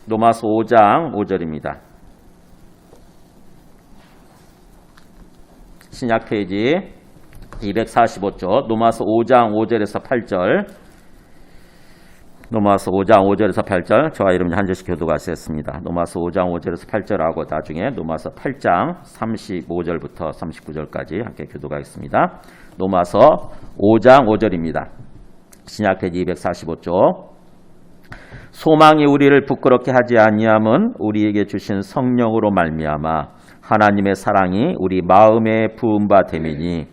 로마서 5장 5절입니다. 신약 페이지 245쪽 로마서 5장 5절에서 8절 로마서 5장 5절에서 8절 저와 여러분이 한 절씩 교도하셨습니다. 로마서 5장 5절에서 8절하고 나중에 로마서 8장 35절부터 39절까지 함께 교도하겠습니다. 로마서 5장 5절입니다. 신약 페이지 245쪽 소망이 우리를 부끄럽게 하지 아니함은 우리에게 주신 성령으로 말미암아 하나님의 사랑이 우리 마음에 부은 바 됨이니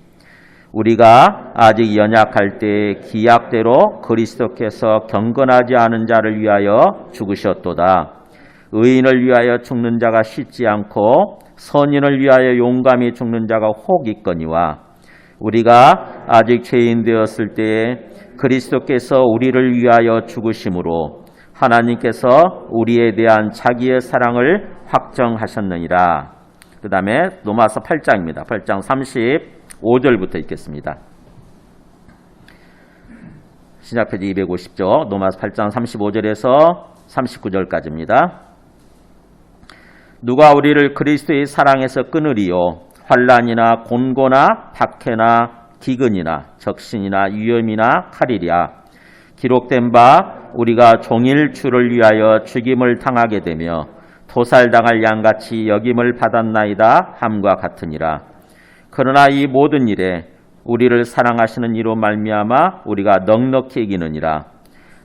우리가 아직 연약할 때 기약대로 그리스도께서 경건하지 않은 자를 위하여 죽으셨도다. 의인을 위하여 죽는 자가 쉽지 않고 선인을 위하여 용감히 죽는 자가 혹 있거니와 우리가 아직 죄인 되었을 때에 그리스도께서 우리를 위하여 죽으심으로 하나님께서 우리에 대한 자기의 사랑을 확정하셨느니라. 그 다음에 로마서 8장입니다. 8장 35절부터 읽겠습니다. 신약 페이지 250쪽 로마서 8장 35절에서 39절까지입니다. 누가 우리를 그리스도의 사랑에서 끊으리요? 환난이나 곤고나 박해나 기근이나 적신이나 위험이나 칼이랴. 기록된 바 우리가 종일 주를 위하여 죽임을 당하게 되며 도살당할 양같이 여김을 받았나이다 함과 같으니라. 그러나 이 모든 일에 우리를 사랑하시는 이로 말미암아 우리가 넉넉히 이기느니라.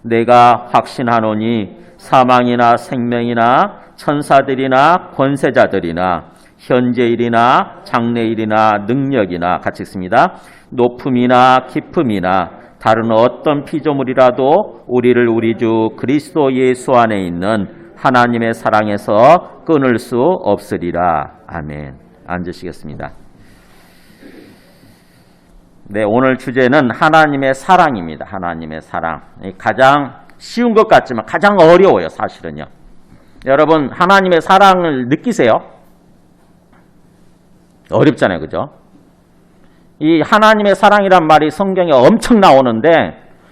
내가 확신하노니 사망이나 생명이나 천사들이나 권세자들이나 현재일이나 장래일이나 능력이나 같이 있습니다. 높음이나 깊음이나 다른 어떤 피조물이라도 우리를 우리 주 그리스도 예수 안에 있는 하나님의 사랑에서 끊을 수 없으리라. 아멘. 앉으시겠습니다. 네, 오늘 주제는 하나님의 사랑입니다. 하나님의 사랑. 가장 쉬운 것 같지만 가장 어려워요, 사실은요. 여러분, 하나님의 사랑을 느끼세요? 어렵잖아요, 그죠? 이 하나님의 사랑이란 말이 성경에 엄청 나오는데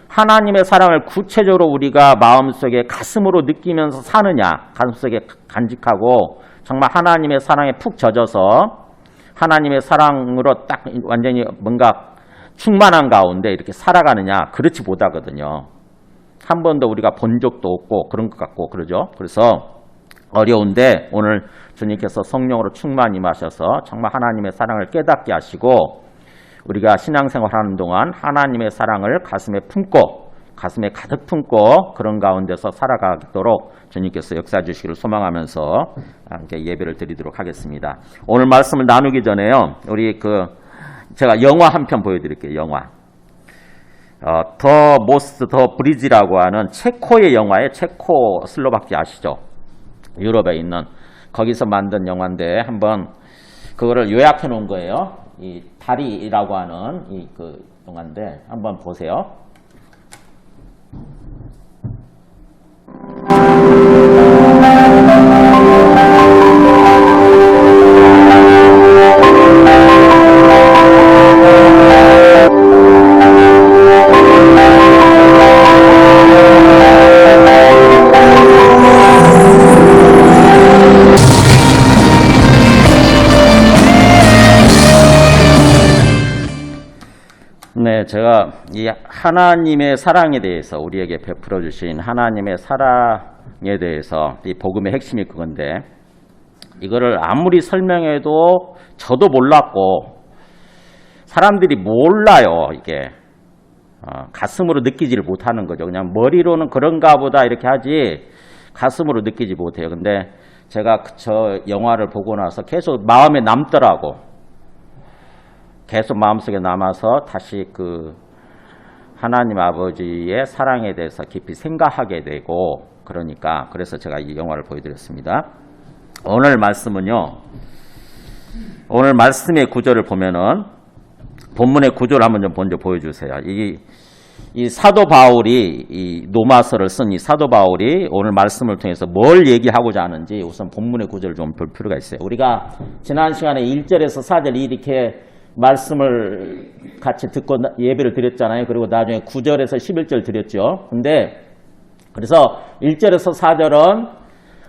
하나님의 사랑을 구체적으로 우리가 마음속에 가슴으로 느끼면서 사느냐, 가슴속에 간직하고 정말 하나님의 사랑에 푹 젖어서 하나님의 사랑으로 딱 완전히 뭔가 충만한 가운데 이렇게 살아가느냐, 그렇지 못하거든요. 한 번도 우리가 본 적도 없고 그런 것 같고 그러죠. 그래서 어려운데 오늘 주님께서 성령으로 충만히 임하셔서 정말 하나님의 사랑을 깨닫게 하시고 우리가 신앙생활하는 동안 하나님의 사랑을 가슴에 품고 가슴에 가득 품고 그런 가운데서 살아가도록 주님께서 역사해 주시기를 소망하면서 함께 예배를 드리도록 하겠습니다. 오늘 말씀을 나누기 전에요. 우리 제가 영화 한 편 보여드릴게요. 영화. 더 모스트 더 브리지라고 하는 체코의 영화예요. 체코 슬로바키아 아시죠? 유럽에 있는 거기서 만든 영화인데 한번 그거를 요약해 놓은 거예요. 이 다리라고 하는 영화인데 한번 보세요. 네, 제가 이 하나님의 사랑에 대해서 우리에게 베풀어 주신 하나님의 사랑에 대해서 이 복음의 핵심이 그건데 이거를 아무리 설명해도 저도 몰랐고 사람들이 몰라요. 이게 가슴으로 느끼지를 못하는 거죠. 그냥 머리로는 그런가 보다 이렇게 하지 가슴으로 느끼지 못해요. 근데 제가 저 영화를 보고 나서 계속 마음에 남더라고. 계속 마음속에 남아서 다시 하나님 아버지의 사랑에 대해서 깊이 생각하게 되고 그러니까 그래서 제가 이 영화를 보여드렸습니다. 오늘 말씀은요. 오늘 말씀의 구조를 보면은 본문의 구조를 한번 좀 먼저 보여주세요. 이 사도 바울이 이 로마서를 쓴 이 사도 바울이 오늘 말씀을 통해서 뭘 얘기하고자 하는지 우선 본문의 구조를 좀 볼 필요가 있어요. 우리가 지난 시간에 1절에서 4절 이렇게 말씀을 같이 듣고 예배를 드렸잖아요. 그리고 나중에 9절에서 11절 드렸죠. 근데 그래서 1절에서 4절은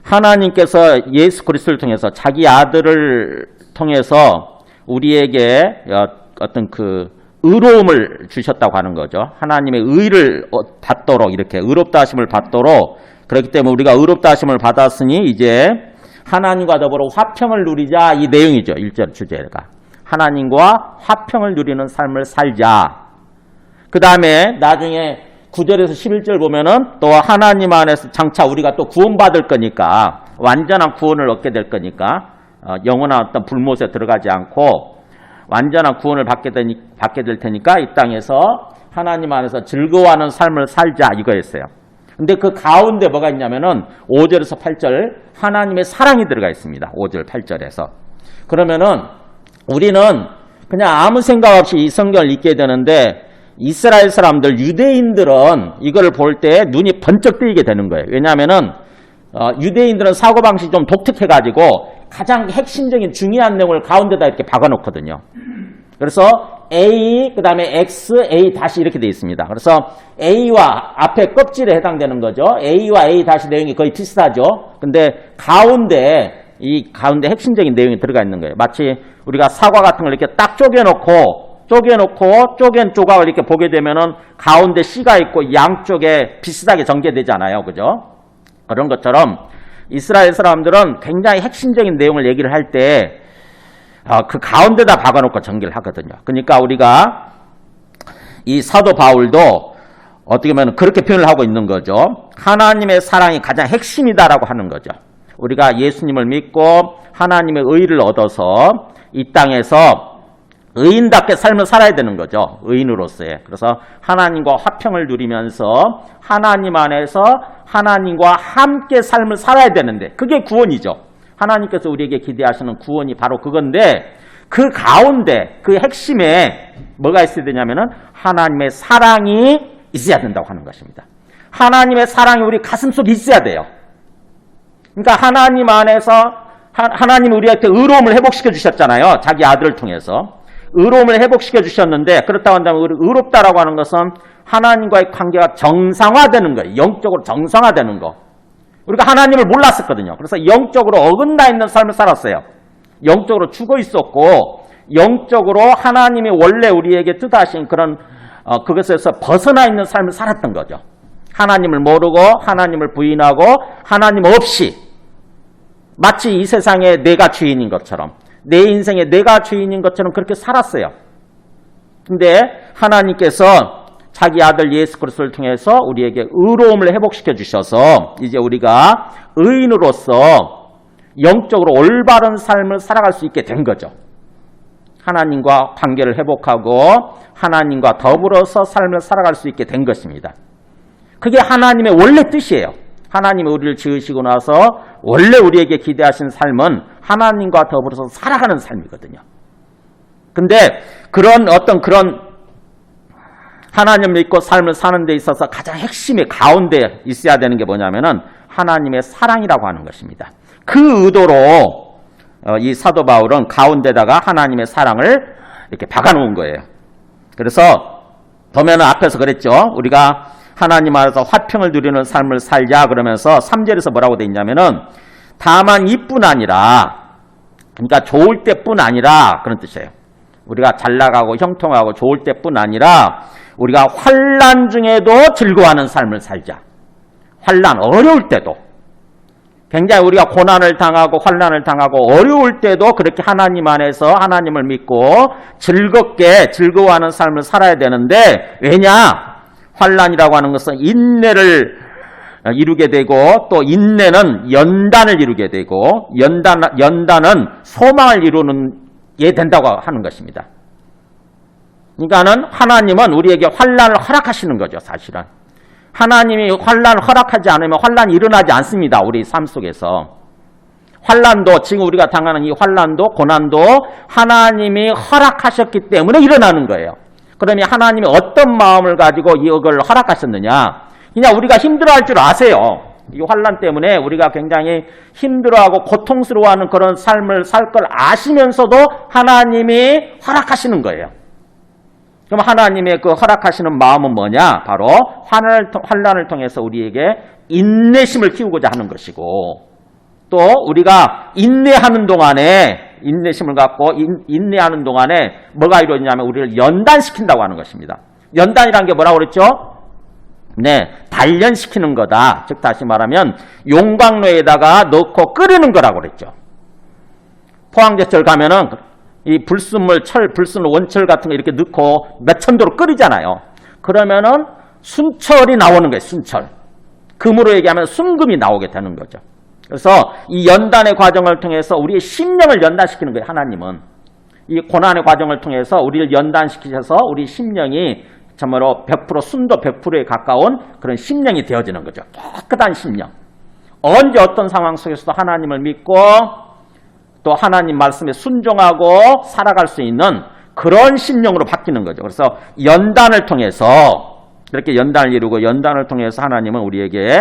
하나님께서 예수 그리스도를 통해서 자기 아들을 통해서 우리에게 어떤 그 의로움을 주셨다고 하는 거죠. 하나님의 의를 받도록 이렇게 의롭다 하심을 받도록 그렇기 때문에 우리가 의롭다 하심을 받았으니 이제 하나님과 더불어 화평을 누리자 이 내용이죠. 1절 주제가. 하나님과 화평을 누리는 삶을 살자. 그 다음에 나중에 9절에서 11절 보면은 또 하나님 안에서 장차 우리가 또 구원받을 거니까 완전한 구원을 얻게 될 거니까 영원한 어떤 불못에 들어가지 않고 완전한 구원을 받게 될 테니까 이 땅에서 하나님 안에서 즐거워하는 삶을 살자 이거였어요. 근데 그 가운데 뭐가 있냐면은 5절에서 8절 하나님의 사랑이 들어가 있습니다. 5절 8절에서. 그러면은 우리는 그냥 아무 생각 없이 이 성경을 읽게 되는데 이스라엘 사람들, 유대인들은 이거를 볼 때 눈이 번쩍 뜨이게 되는 거예요. 왜냐하면은 유대인들은 사고방식이 좀 독특해가지고 가장 핵심적인 중요한 내용을 가운데다 이렇게 박아놓거든요. 그래서 A, 그 다음에 X, A 다시 이렇게 되어 있습니다. 그래서 A와 앞에 껍질에 해당되는 거죠. A와 A 다시 내용이 거의 비슷하죠. 근데 이 가운데 핵심적인 내용이 들어가 있는 거예요. 마치 우리가 사과 같은 걸 이렇게 딱 쪼개놓고 쪼갠 조각을 이렇게 보게 되면은 가운데 C가 있고 양쪽에 비슷하게 전개되잖아요. 그죠? 그런 것처럼 이스라엘 사람들은 굉장히 핵심적인 내용을 얘기를 할 때 그 가운데다 박아놓고 전개를 하거든요. 그러니까 우리가 이 사도 바울도 어떻게 보면 그렇게 표현을 하고 있는 거죠. 하나님의 사랑이 가장 핵심이다라고 하는 거죠. 우리가 예수님을 믿고 하나님의 의를 얻어서 이 땅에서 의인답게 삶을 살아야 되는 거죠. 의인으로서의. 그래서 하나님과 화평을 누리면서 하나님 안에서 하나님과 함께 삶을 살아야 되는데 그게 구원이죠. 하나님께서 우리에게 기대하시는 구원이 바로 그건데 그 가운데 그 핵심에 뭐가 있어야 되냐면은 하나님의 사랑이 있어야 된다고 하는 것입니다. 하나님의 사랑이 우리 가슴속에 있어야 돼요. 그러니까 하나님 안에서 하나님이 우리한테 의로움을 회복시켜 주셨잖아요. 자기 아들을 통해서. 의로움을 회복시켜 주셨는데 그렇다고 한다면 우리 의롭다라고 하는 것은 하나님과의 관계가 정상화되는 거예요. 영적으로 정상화되는 거. 우리가 하나님을 몰랐었거든요. 그래서 영적으로 어긋나 있는 삶을 살았어요. 영적으로 죽어 있었고 영적으로 하나님이 원래 우리에게 뜻하신 그런 그것에서 벗어나 있는 삶을 살았던 거죠. 하나님을 모르고 하나님을 부인하고 하나님 없이 마치 이 세상에 내가 주인인 것처럼 내 인생에 내가 주인인 것처럼 그렇게 살았어요. 근데 하나님께서 자기 아들 예수 그리스도를 통해서 우리에게 의로움을 회복시켜 주셔서 이제 우리가 의인으로서 영적으로 올바른 삶을 살아갈 수 있게 된 거죠. 하나님과 관계를 회복하고 하나님과 더불어서 삶을 살아갈 수 있게 된 것입니다. 그게 하나님의 원래 뜻이에요. 하나님이 우리를 지으시고 나서 원래 우리에게 기대하신 삶은 하나님과 더불어서 살아가는 삶이거든요. 근데 그런 하나님을 믿고 삶을 사는 데 있어서 가장 핵심의 가운데 있어야 되는 게 뭐냐면은 하나님의 사랑이라고 하는 것입니다. 그 의도로 이 사도 바울은 가운데다가 하나님의 사랑을 이렇게 박아놓은 거예요. 그래서 보면은 앞에서 그랬죠. 우리가 하나님 안에서 화평을 누리는 삶을 살자 그러면서 3절에서 뭐라고 돼 있냐면은 다만 이뿐 아니라 그러니까 좋을 때뿐 아니라 그런 뜻이에요. 우리가 잘 나가고 형통하고 좋을 때뿐 아니라 우리가 환난 중에도 즐거워하는 삶을 살자. 환난 어려울 때도 굉장히 우리가 고난을 당하고 환난을 당하고 어려울 때도 그렇게 하나님 안에서 하나님을 믿고 즐겁게 즐거워하는 삶을 살아야 되는데 왜냐? 환난이라고 하는 것은 인내를 이루게 되고 또 인내는 연단을 이루게 되고 연단은 소망을 이루는 게 된다고 하는 것입니다. 그러니까는 하나님은 우리에게 환난을 허락하시는 거죠. 사실은 하나님이 환난을 허락하지 않으면 환난이 일어나지 않습니다. 우리 삶 속에서 환난도 지금 우리가 당하는 이 환난도 고난도 하나님이 허락하셨기 때문에 일어나는 거예요. 그러면 하나님이 어떤 마음을 가지고 이걸 허락하셨느냐? 그냥 우리가 힘들어할 줄 아세요. 이 환난 때문에 우리가 굉장히 힘들어하고 고통스러워하는 그런 삶을 살 걸 아시면서도 하나님이 허락하시는 거예요. 그럼 하나님의 그 허락하시는 마음은 뭐냐? 바로 환난을 통해서 우리에게 인내심을 키우고자 하는 것이고 또 우리가 인내하는 동안에 인내심을 갖고 인내하는 동안에 뭐가 이루어지냐면 우리를 연단시킨다고 하는 것입니다. 연단이라는 게 뭐라고 그랬죠? 네, 단련시키는 거다. 즉 다시 말하면 용광로에다가 넣고 끓이는 거라고 그랬죠. 포항제철 가면은 이 불순물, 불순물 원철 같은 거 이렇게 넣고 몇천 도로 끓이잖아요. 그러면은 순철이 나오는 거예요. 순철. 금으로 얘기하면 순금이 나오게 되는 거죠. 그래서 이 연단의 과정을 통해서 우리의 심령을 연단시키는 거예요. 하나님은. 이 고난의 과정을 통해서 우리를 연단시키셔서 우리 심령이 참으로 100% 순도 100%에 가까운 그런 심령이 되어지는 거죠. 깨끗한 심령. 언제 어떤 상황 속에서도 하나님을 믿고 또 하나님 말씀에 순종하고 살아갈 수 있는 그런 심령으로 바뀌는 거죠. 그래서 연단을 통해서 이렇게 연단을 이루고 연단을 통해서 하나님은 우리에게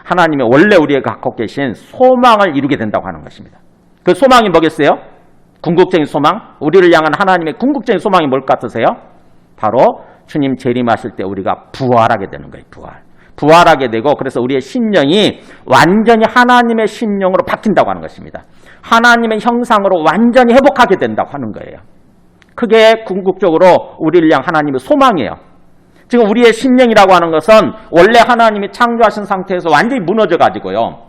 하나님의 원래 우리에게 갖고 계신 소망을 이루게 된다고 하는 것입니다. 그 소망이 뭐겠어요? 궁극적인 소망? 우리를 향한 하나님의 궁극적인 소망이 뭘 같으세요? 바로 주님 재림하실 때 우리가 부활하게 되는 거예요. 부활하게 되고 그래서 우리의 심령이 완전히 하나님의 심령으로 바뀐다고 하는 것입니다. 하나님의 형상으로 완전히 회복하게 된다고 하는 거예요. 그게 궁극적으로 우리를 향한 하나님의 소망이에요. 지금 우리의 심령이라고 하는 것은 원래 하나님이 창조하신 상태에서 완전히 무너져 가지고요.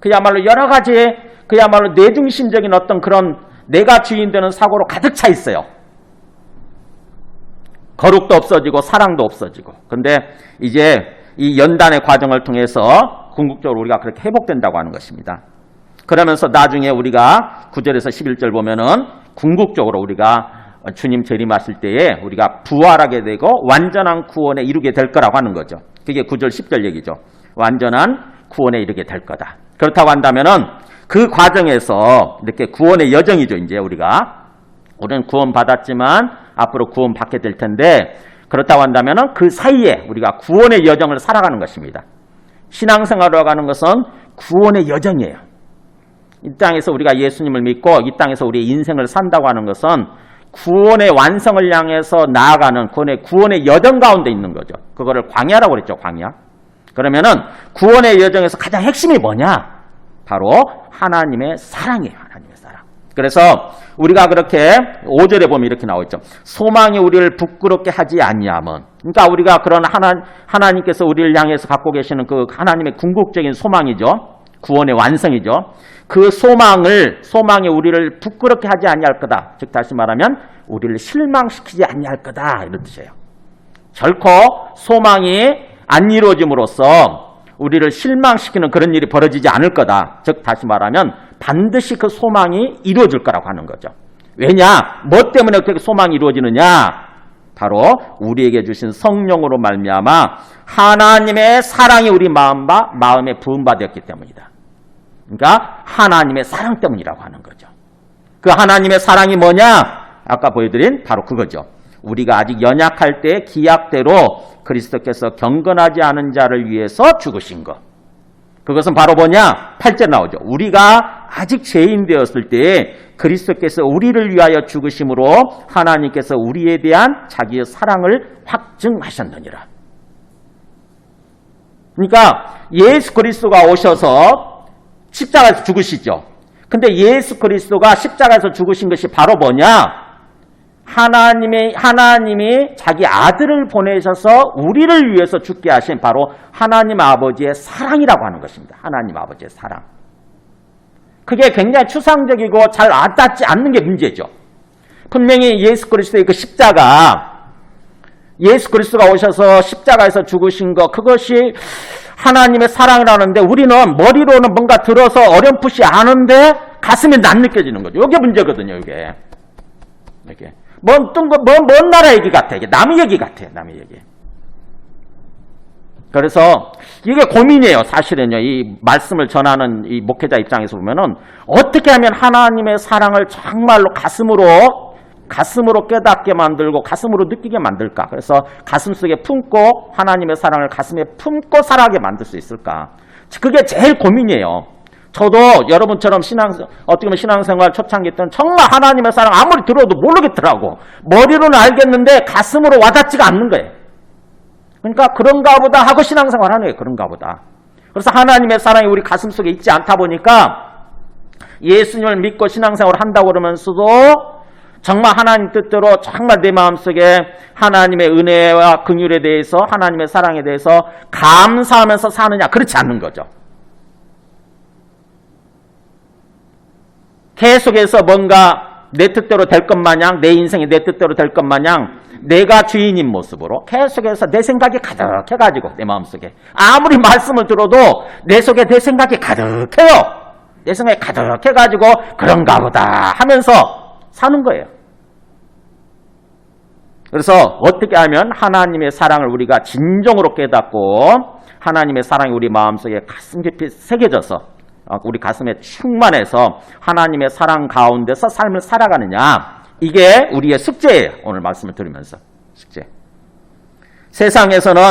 그야말로 여러 가지 그야말로 뇌중심적인 어떤 그런 내가 주인 되는 사고로 가득 차 있어요. 거룩도 없어지고 사랑도 없어지고. 근데 이제 이 연단의 과정을 통해서 궁극적으로 우리가 그렇게 회복된다고 하는 것입니다. 그러면서 나중에 우리가 9절에서 11절 보면은 궁극적으로 우리가 주님 재림하실 때에 우리가 부활하게 되고 완전한 구원에 이르게 될 거라고 하는 거죠. 그게 9절 10절 얘기죠. 완전한 구원에 이르게 될 거다. 그렇다고 한다면은 그 과정에서 이렇게 구원의 여정이죠. 이제 우리는 구원 받았지만 앞으로 구원 받게 될 텐데 그렇다고 한다면은 그 사이에 우리가 구원의 여정을 살아가는 것입니다. 신앙생활을 가는 것은 구원의 여정이에요. 이 땅에서 우리가 예수님을 믿고 이 땅에서 우리의 인생을 산다고 하는 것은 구원의 완성을 향해서 나아가는 구원의 여정 가운데 있는 거죠. 그거를 광야라고 그랬죠. 광야. 그러면은 구원의 여정에서 가장 핵심이 뭐냐? 바로 하나님의 사랑이에요. 하나님의 사랑. 그래서 우리가 그렇게 5절에 보면 이렇게 나와 있죠. 소망이 우리를 부끄럽게 하지 아니함은. 그러니까 우리가 그런 하나님께서 우리를 향해서 갖고 계시는 그 하나님의 궁극적인 소망이죠. 구원의 완성이죠. 그 소망이 우리를 부끄럽게 하지 아니할 거다. 즉 다시 말하면 우리를 실망시키지 아니할 거다. 이런 뜻이에요. 결코 소망이 안 이루어짐으로써 우리를 실망시키는 그런 일이 벌어지지 않을 거다. 즉 다시 말하면 반드시 그 소망이 이루어질 거라고 하는 거죠. 왜냐? 뭐 때문에 그렇게 소망이 이루어지느냐? 바로 우리에게 주신 성령으로 말미암아 하나님의 사랑이 우리 마음에 부음받았기 때문이다. 그러니까 하나님의 사랑 때문이라고 하는 거죠. 그 하나님의 사랑이 뭐냐? 아까 보여드린 바로 그거죠. 우리가 아직 연약할 때 기약대로 그리스도께서 경건하지 않은 자를 위해서 죽으신 것. 그것은 바로 뭐냐? 8절 나오죠. 우리가 아직 죄인 되었을 때 그리스도께서 우리를 위하여 죽으심으로 하나님께서 우리에 대한 자기의 사랑을 확증하셨느니라. 그러니까 예수 그리스도가 오셔서 십자가에서 죽으시죠. 근데 예수 그리스도가 십자가에서 죽으신 것이 바로 뭐냐? 하나님이 자기 아들을 보내셔서 우리를 위해서 죽게 하신 바로 하나님 아버지의 사랑이라고 하는 것입니다. 하나님 아버지의 사랑. 그게 굉장히 추상적이고 잘 와닿지 않는 게 문제죠. 분명히 예수 그리스도의 그 십자가, 예수 그리스도가 오셔서 십자가에서 죽으신 것, 그것이 하나님의 사랑이라는데 우리는 머리로는 뭔가 들어서 어렴풋이 아는데 가슴에 안 느껴지는 거죠. 이게 문제거든요, 이게. 먼 나라 얘기 같아. 이게 남의 얘기 같아요, 남의 얘기. 그래서 이게 고민이에요, 사실은요. 이 말씀을 전하는 이 목회자 입장에서 보면은 어떻게 하면 하나님의 사랑을 정말로 가슴으로 깨닫게 만들고 가슴으로 느끼게 만들까? 그래서 가슴 속에 품고 하나님의 사랑을 가슴에 품고 살아가게 만들 수 있을까? 그게 제일 고민이에요. 저도 여러분처럼 어떻게 보면 신앙생활 초창기 때는 정말 하나님의 사랑 아무리 들어도 모르겠더라고. 머리로는 알겠는데 가슴으로 와닿지가 않는 거예요. 그러니까 그런가 보다 하고 신앙생활 하는 거예요. 그런가 보다. 그래서 하나님의 사랑이 우리 가슴 속에 있지 않다 보니까 예수님을 믿고 신앙생활을 한다고 그러면서도 정말 하나님 뜻대로 정말 내 마음속에 하나님의 은혜와 긍휼에 대해서 하나님의 사랑에 대해서 감사하면서 사느냐? 그렇지 않는 거죠. 계속해서 뭔가 내 뜻대로 될 것 마냥, 내 인생이 내 뜻대로 될 것 마냥 내가 주인인 모습으로 계속해서 내 생각이 가득해가지고 내 마음속에 아무리 말씀을 들어도 내 속에 내 생각이 가득해요. 내 생각이 가득해가지고 그런가 보다 하면서 사는 거예요. 그래서 어떻게 하면 하나님의 사랑을 우리가 진정으로 깨닫고 하나님의 사랑이 우리 마음속에 가슴 깊이 새겨져서 우리 가슴에 충만해서 하나님의 사랑 가운데서 삶을 살아가느냐, 이게 우리의 숙제예요. 오늘 말씀을 들으면서 숙제. 세상에서는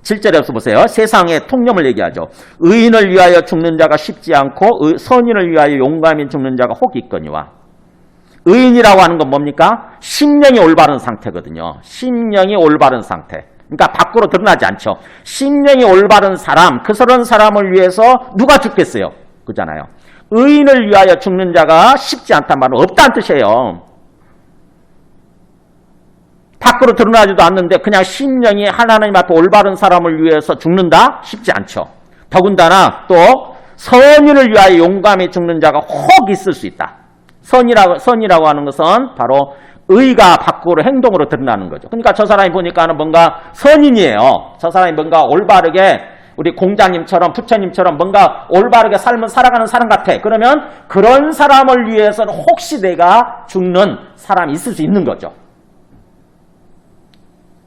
7절에서 보세요. 세상의 통념을 얘기하죠. 의인을 위하여 죽는 자가 쉽지 않고 선인을 위하여 용감히 죽는 자가 혹 있거니와. 의인이라고 하는 건 뭡니까? 심령이 올바른 상태거든요. 심령이 올바른 상태. 그러니까 밖으로 드러나지 않죠. 심령이 올바른 사람, 그런 사람을 위해서 누가 죽겠어요? 그잖아요. 의인을 위하여 죽는 자가 쉽지 않단 말은 없다는 뜻이에요. 밖으로 드러나지도 않는데 그냥 심령이 하나님 앞에 올바른 사람을 위해서 죽는다? 쉽지 않죠. 더군다나 또 선인을 위하여 용감히 죽는 자가 혹 있을 수 있다. 선이라고 하는 것은 바로 의가 밖으로 행동으로 드러나는 거죠. 그러니까 저 사람이 보니까는 뭔가 선인이에요. 저 사람이 뭔가 올바르게 우리 공자님처럼 부처님처럼 뭔가 올바르게 삶을 살아가는 사람 같아. 그러면 그런 사람을 위해서는 혹시 내가 죽는 사람이 있을 수 있는 거죠.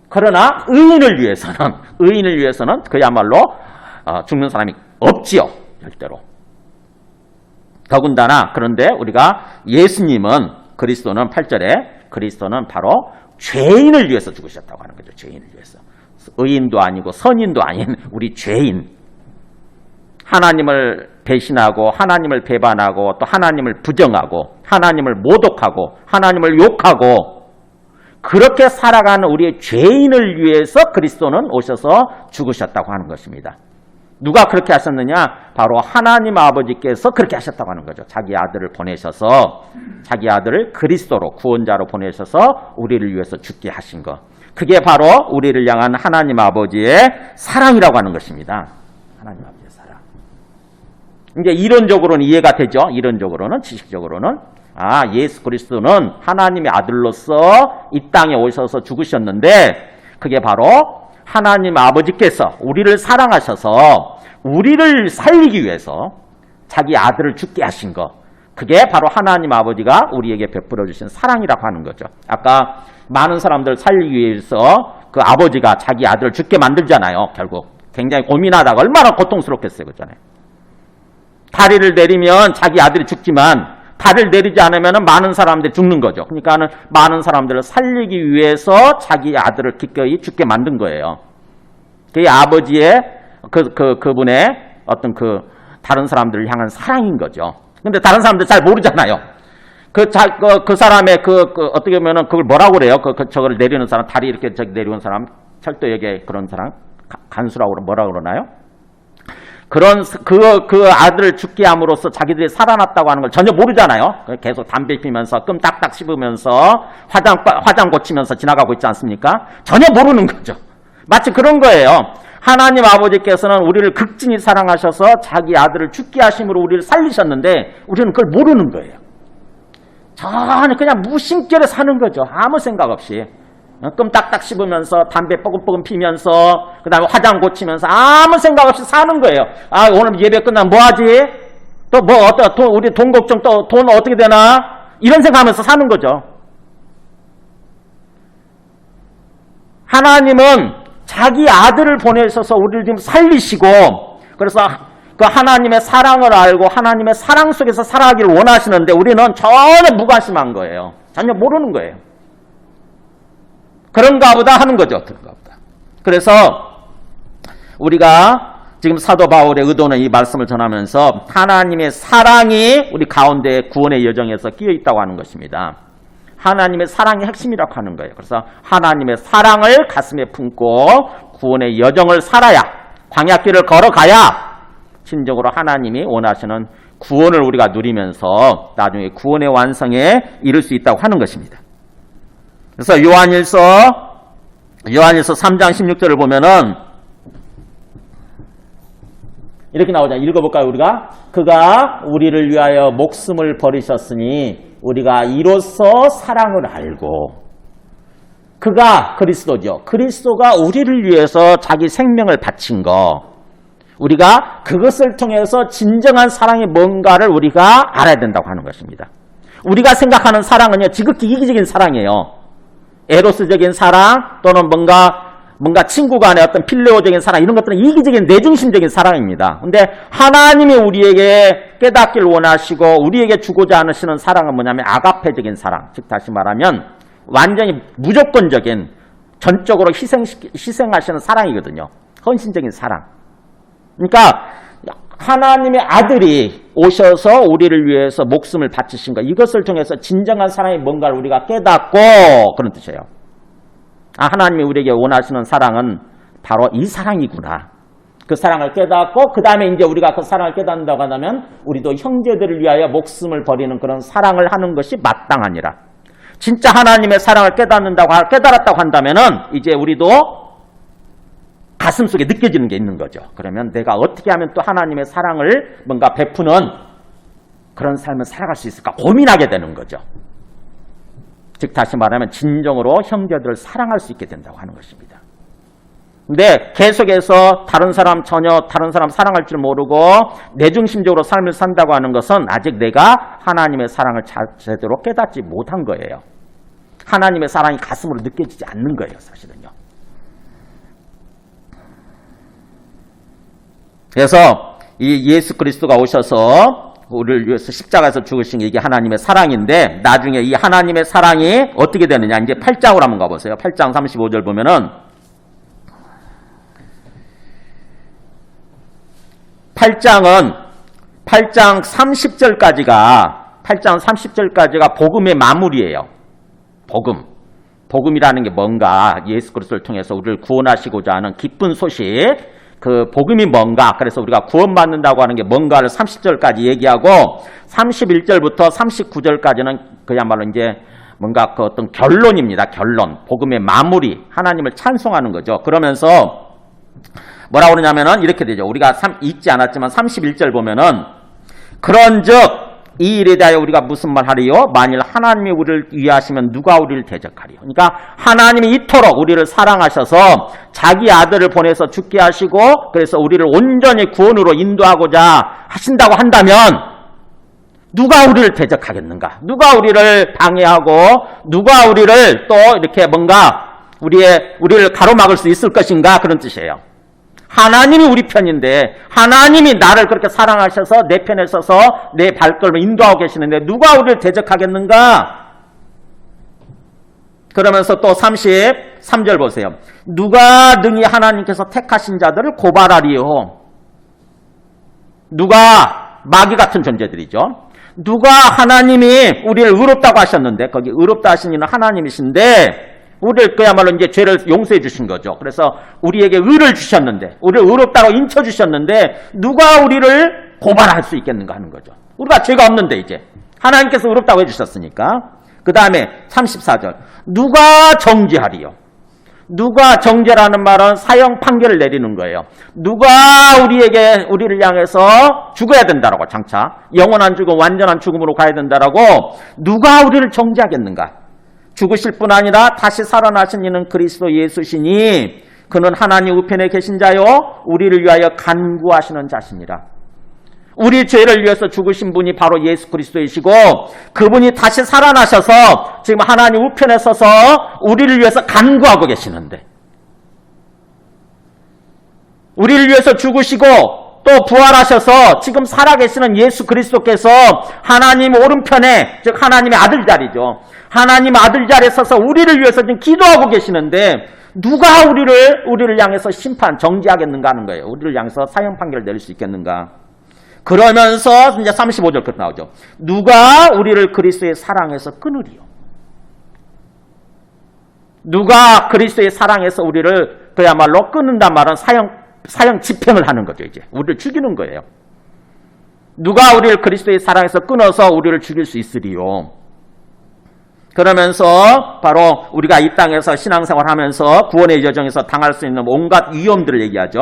그러나 의인을 위해서는 그야말로 죽는 사람이 없지요. 절대로. 더군다나 그런데 우리가 예수님은 그리스도는 8절에 그리스도는 바로 죄인을 위해서 죽으셨다고 하는 거죠. 죄인을 위해서. 의인도 아니고 선인도 아닌 우리 죄인. 하나님을 배신하고 하나님을 배반하고 또 하나님을 부정하고 하나님을 모독하고 하나님을 욕하고 그렇게 살아가는 우리의 죄인을 위해서 그리스도는 오셔서 죽으셨다고 하는 것입니다. 누가 그렇게 하셨느냐? 바로 하나님 아버지께서 그렇게 하셨다고 하는 거죠. 자기 아들을 보내셔서 자기 아들을 그리스도로 구원자로 보내셔서 우리를 위해서 죽게 하신 것. 그게 바로 우리를 향한 하나님 아버지의 사랑이라고 하는 것입니다. 하나님 아버지의 사랑. 이제 이론적으로는 이해가 되죠. 이론적으로는, 지식적으로는. 예수 그리스도는 하나님의 아들로서 이 땅에 오셔서 죽으셨는데 그게 바로 하나님 아버지께서 우리를 사랑하셔서 우리를 살리기 위해서 자기 아들을 죽게 하신 것. 그게 바로 하나님 아버지가 우리에게 베풀어 주신 사랑이라고 하는 거죠. 아까 많은 사람들 살리기 위해서 그 아버지가 자기 아들을 죽게 만들잖아요. 결국 굉장히 고민하다가 얼마나 고통스럽겠어요. 그렇잖아요. 다리를 내리면 자기 아들이 죽지만 다리를 내리지 않으면 많은 사람들이 죽는 거죠. 그러니까 많은 사람들을 살리기 위해서 자기 아들을 기꺼이 죽게 만든 거예요. 그게 아버지의 그분의 어떤 다른 사람들을 향한 사랑인 거죠. 근데 다른 사람들 잘 모르잖아요. 그 사람의 어떻게 보면은 그걸 뭐라고 그래요? 저걸 내리는 사람, 다리 이렇게 내리는 사람, 철도역에 그런 사람, 간수라고 뭐라고 그러나요? 그 아들을 죽게 함으로써 자기들이 살아났다고 하는 걸 전혀 모르잖아요. 계속 담배 피면서 끔 딱딱 씹으면서 화장 고치면서 지나가고 있지 않습니까? 전혀 모르는 거죠. 마치 그런 거예요. 하나님 아버지께서는 우리를 극진히 사랑하셔서 자기 아들을 죽게 하심으로 우리를 살리셨는데 우리는 그걸 모르는 거예요. 전혀 그냥 무심결에 사는 거죠. 아무 생각 없이. 끔 딱딱 씹으면서 담배 뽀금뽀금 피면서 그 다음에 화장 고치면서 아무 생각 없이 사는 거예요. 오늘 예배 끝나면 뭐 하지? 또 우리 돈 걱정 또 돈 어떻게 되나? 이런 생각하면서 사는 거죠. 하나님은 자기 아들을 보내셔서 우리를 지금 살리시고 그래서 그 하나님의 사랑을 알고 하나님의 사랑 속에서 살아가기를 원하시는데 우리는 전혀 무관심한 거예요. 전혀 모르는 거예요. 그런가 보다 하는 거죠. 그런가 보다. 그래서 우리가 지금 사도 바울의 의도는 이 말씀을 전하면서 하나님의 사랑이 우리 가운데 구원의 여정에서 끼어 있다고 하는 것입니다. 하나님의 사랑이 핵심이라고 하는 거예요. 그래서 하나님의 사랑을 가슴에 품고 구원의 여정을 살아야 광야길을 걸어가야 최종적으로 하나님이 원하시는 구원을 우리가 누리면서 나중에 구원의 완성에 이를 수 있다고 하는 것입니다. 그래서 요한일서 3장 16절을 보면은 이렇게 나오잖아요. 읽어볼까요, 우리가? 그가 우리를 위하여 목숨을 버리셨으니 우리가 이로써 사랑을 알고. 그가 그리스도죠. 그리스도가 우리를 위해서 자기 생명을 바친 거. 우리가 그것을 통해서 진정한 사랑이 뭔가를 우리가 알아야 된다고 하는 것입니다. 우리가 생각하는 사랑은요, 지극히 이기적인 사랑이에요. 에로스적인 사랑 또는 뭔가 친구 간의 어떤 필레오적인 사랑, 이런 것들은 이기적인 내중심적인 사랑입니다. 근데 하나님이 우리에게 깨닫기를 원하시고 우리에게 주고자 하시는 사랑은 뭐냐면 아가페적인 사랑, 즉 다시 말하면 완전히 무조건적인 전적으로 희생하시는 사랑이거든요. 헌신적인 사랑. 그러니까 하나님의 아들이 오셔서 우리를 위해서 목숨을 바치신 것, 이것을 통해서 진정한 사랑이 뭔가를 우리가 깨닫고, 그런 뜻이에요. 아, 하나님이 우리에게 원하시는 사랑은 바로 이 사랑이구나. 그 사랑을 깨닫고 그 다음에 이제 우리가 그 사랑을 깨닫는다고 한다면 우리도 형제들을 위하여 목숨을 버리는 그런 사랑을 하는 것이 마땅하니라. 진짜 하나님의 사랑을 깨달았다고 한다면은 이제 우리도 가슴속에 느껴지는 게 있는 거죠. 그러면 내가 어떻게 하면 또 하나님의 사랑을 뭔가 베푸는 그런 삶을 살아갈 수 있을까 고민하게 되는 거죠. 즉 다시 말하면 진정으로 형제들을 사랑할 수 있게 된다고 하는 것입니다. 근데 계속해서 다른 사람 사랑할 줄 모르고 내중심적으로 삶을 산다고 하는 것은 아직 내가 하나님의 사랑을 제대로 깨닫지 못한 거예요. 하나님의 사랑이 가슴으로 느껴지지 않는 거예요, 사실은요. 그래서 이 예수 그리스도가 오셔서 우리를 위해서 십자가에서 죽으신 게 이게 하나님의 사랑인데, 나중에 이 하나님의 사랑이 어떻게 되느냐, 이제 8장으로 한번 가보세요. 8장 35절 보면은 8장 30절까지가 복음의 마무리예요. 복음이라는 게 뭔가, 예수 그리스도를 통해서 우리를 구원하시고자 하는 기쁜 소식, 그 복음이 뭔가, 그래서 우리가 구원받는다고 하는 게 뭔가를 30절까지 얘기하고 31절부터 39절까지는 그야말로 이제 뭔가 그 어떤 결론입니다. 결론. 복음의 마무리. 하나님을 찬송하는 거죠. 그러면서 뭐라고 그러냐면은 이렇게 되죠. 우리가 읽지 않았지만 31절 보면은 그런즉 이 일에 대하여 우리가 무슨 말 하리요? 만일 하나님이 우리를 위하시면 누가 우리를 대적하리요? 그러니까 하나님이 이토록 우리를 사랑하셔서 자기 아들을 보내서 죽게 하시고 그래서 우리를 온전히 구원으로 인도하고자 하신다고 한다면 누가 우리를 대적하겠는가? 누가 우리를 방해하고 누가 우리를 또 이렇게 뭔가 우리를 가로막을 수 있을 것인가? 그런 뜻이에요. 하나님이 우리 편인데 하나님이 나를 그렇게 사랑하셔서 내 편에 서서 내 발걸음을 인도하고 계시는데 누가 우리를 대적하겠는가? 그러면서 또 33절 보세요. 누가 능히 하나님께서 택하신 자들을 고발하리요? 누가? 마귀 같은 존재들이죠. 누가 하나님이 우리를 의롭다고 하셨는데, 거기 의롭다 하신 이는 하나님이신데 우리를 그야말로 이제 죄를 용서해 주신 거죠. 그래서 우리에게 의를 주셨는데, 우리를 의롭다고 인쳐 주셨는데 누가 우리를 고발할 수 있겠는가 하는 거죠. 우리가 죄가 없는데 이제 하나님께서 의롭다고 해주셨으니까. 그 다음에 34절. 누가 정죄하리요? 누가 정죄라는 말은 사형 판결을 내리는 거예요. 누가 우리를 향해서 죽어야 된다라고, 장차 영원한 죽음, 완전한 죽음으로 가야 된다라고 누가 우리를 정죄하겠는가? 죽으실 뿐 아니라 다시 살아나신 이는 그리스도 예수시니 그는 하나님 우편에 계신 자요 우리를 위하여 간구하시는 자시니라. 우리 죄를 위해서 죽으신 분이 바로 예수 그리스도이시고 그분이 다시 살아나셔서 지금 하나님 우편에 서서 우리를 위해서 간구하고 계시는데, 우리를 위해서 죽으시고 또 부활하셔서 지금 살아계시는 예수 그리스도께서 하나님 오른편에, 즉 하나님의 아들 자리죠. 하나님 아들 자리에 서서 우리를 위해서 지금 기도하고 계시는데 누가 우리를 향해서 정죄하겠는가 하는 거예요. 우리를 향해서 사형 판결을 내릴 수 있겠는가. 그러면서 이제 35절 끝 나오죠. 누가 우리를 그리스도의 사랑에서 끊으리요? 누가 그리스도의 사랑에서 우리를 그야말로 끊는단 말은 사형 집행을 하는 거죠. 이제 우리를 죽이는 거예요. 누가 우리를 그리스도의 사랑에서 끊어서 우리를 죽일 수 있으리요. 그러면서 바로 우리가 이 땅에서 신앙생활하면서 구원의 여정에서 당할 수 있는 온갖 위험들을 얘기하죠.